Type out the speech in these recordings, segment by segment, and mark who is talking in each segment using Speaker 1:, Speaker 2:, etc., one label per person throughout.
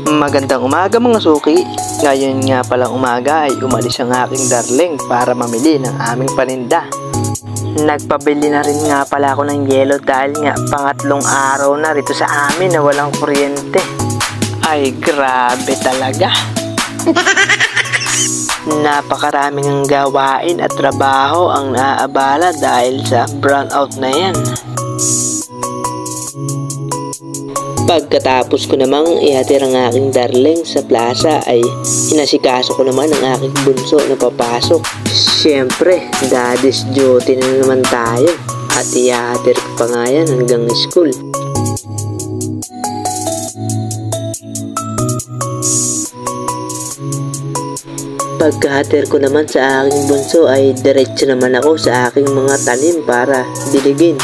Speaker 1: Magandang umaga mga suki. Ngayon nga palang umaga ay umalis ang aking darling para mamili ng aming paninda. Nagpabili na rin nga pala ako ng yelo dahil nga pangatlong araw na rito sa amin na walang kuryente. Ay grabe talaga. Napakaraming ang gawain at trabaho ang naaabala dahil sa brownout na yan. Pagkatapos ko namang ihatid ang aking darling sa plaza ay inasikaso ko naman ang aking bunso na papasok. Siyempre, daddy's duty na naman tayo at ihatid ko pa nga yan hanggang school. Pagkahatid ko naman sa aking bunso ay diretso naman ako sa aking mga tanim para diligin.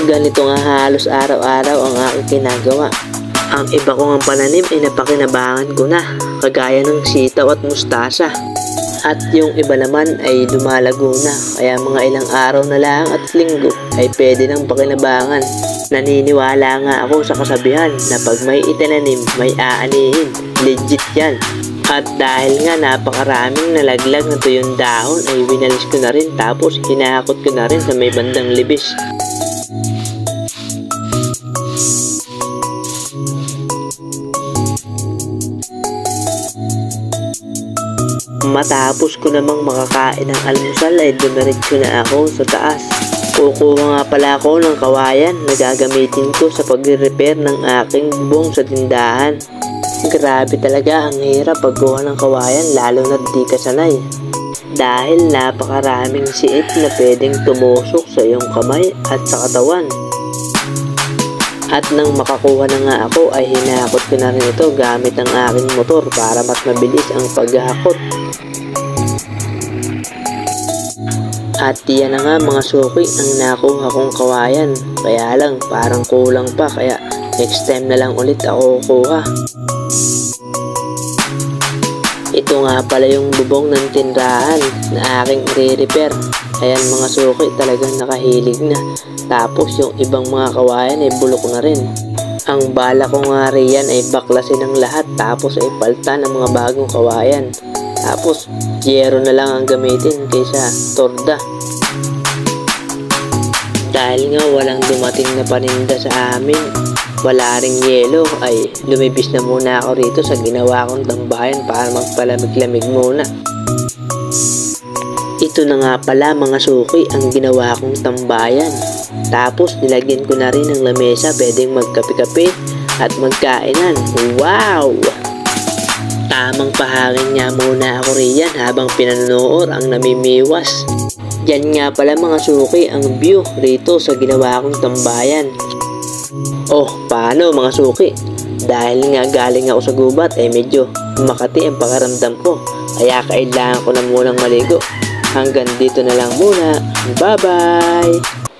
Speaker 1: Ganito nga halos araw-araw ang aking ginagawa. Ang iba kong pananim ay napakinabangan ko na, kagaya ng sitaw at mustasa. At yung iba naman ay lumalago na, kaya mga ilang araw na lang at linggo ay pwede nang pakinabangan. Naniniwala nga ako sa kasabihan na pag may itinanim, may aanihin. Legit yan. At dahil nga napakaraming nalaglag na tuyong dahon ay winalis ko na rin tapos hinahakot ko na rin sa may bandang libis. Matapos ko namang makakain ng almusal ay dumiretso na ako sa taas. Kukuha nga pala ako ng kawayan na gagamitin ko sa pagre-repair ng aking bubong sa tindahan. Grabe talaga ang hirap pagkuha ng kawayan lalo na di ka sanay. Dahil napakaraming siit na pwedeng tumusok sa iyong kamay at sa katawan. At nang makakuha na nga ako ay hinakot ko na rin ito gamit ang aking motor para mas mabilis ang paghahakot. At yan na nga mga suki ang nakuha kong kawayan. Kaya lang parang kulang pa kaya next time na lang ulit ako kukuha. Ito nga pala yung bubong ng tindahan na aking i-repair. Ayan mga suki talagang nakahilig na. Tapos yung ibang mga kawayan ay bulok na rin. Ang bala ko nga riyan ay baklasin ng lahat tapos ay paltan ng mga bagong kawayan. Tapos yero na lang ang gamitin kaysa torda. Dahil nga walang dumating na paninda sa amin, wala ring yelo ay lumibis na muna ako rito sa ginawa kong tambayan para magpalamig-lamig muna. Ito na nga pala mga suki ang ginawa kong tambayan. Tapos nilagyan ko na rin ng lamesa pwedeng magkape-kape at magkainan. Wow! Tamang pahangin nga muna ako riyan habang pinanonood ang namimiwas. Yan nga pala mga suki ang view rito sa ginawa kong tambayan. Oh, paano mga suki? Dahil nga galing ako sa gubat ay medyo makati ang pakaramdam ko. Kaya kailangan ko na munang maligo. Hanggang dito na lang muna. Bye-bye!